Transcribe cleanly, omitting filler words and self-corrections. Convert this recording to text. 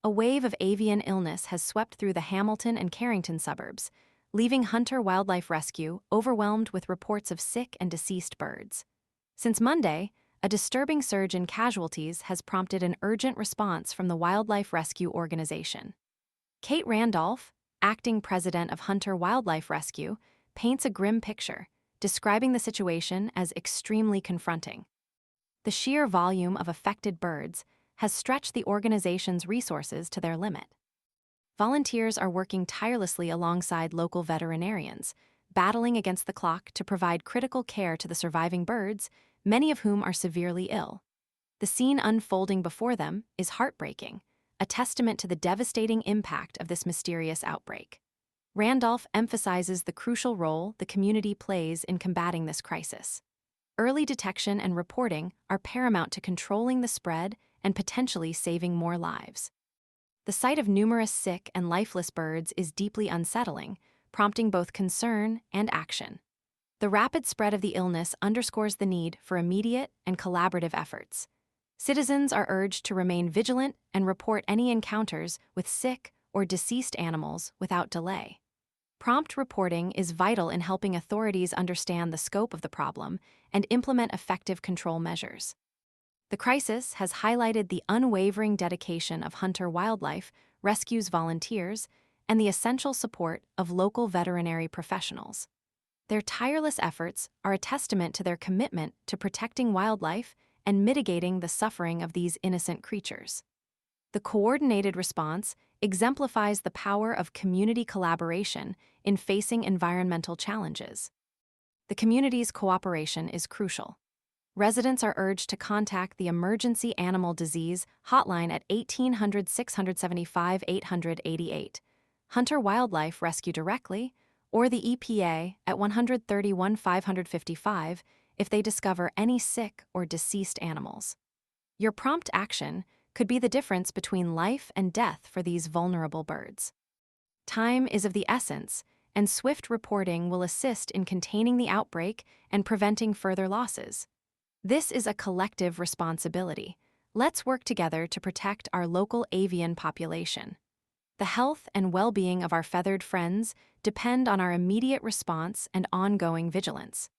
a wave of avian illness has swept through the Hamilton and Carrington suburbs, leaving Hunter Wildlife Rescue overwhelmed with reports of sick and deceased birds. Since Monday, a disturbing surge in casualties has prompted an urgent response from the Wildlife Rescue Organization. Kate Randolph, acting president of Hunter Wildlife Rescue, paints a grim picture, describing the situation as extremely confronting. The sheer volume of affected birds has stretched the organization's resources to their limit. Volunteers are working tirelessly alongside local veterinarians, battling against the clock to provide critical care to the surviving birds, many of whom are severely ill. The scene unfolding before them is heartbreaking, a testament to the devastating impact of this mysterious outbreak. Randolph emphasizes the crucial role the community plays in combating this crisis. Early detection and reporting are paramount to controlling the spread and potentially saving more lives. The sight of numerous sick and lifeless birds is deeply unsettling, prompting both concern and action. The rapid spread of the illness underscores the need for immediate and collaborative efforts. Citizens are urged to remain vigilant and report any encounters with sick or deceased animals without delay. Prompt reporting is vital in helping authorities understand the scope of the problem and implement effective control measures. The crisis has highlighted the unwavering dedication of Hunter Wildlife Rescue's volunteers and the essential support of local veterinary professionals. Their tireless efforts are a testament to their commitment to protecting wildlife and mitigating the suffering of these innocent creatures. The coordinated response exemplifies the power of community collaboration in facing environmental challenges. The community's cooperation is crucial. Residents are urged to contact the Emergency Animal Disease Hotline at 1800-675-888, Hunter Wildlife Rescue directly, or the EPA at 131-555 if they discover any sick or deceased animals. Your prompt action could be the difference between life and death for these vulnerable birds. Time is of the essence, and swift reporting will assist in containing the outbreak and preventing further losses. This is a collective responsibility. Let's work together to protect our local avian population. The health and well-being of our feathered friends depend on our immediate response and ongoing vigilance.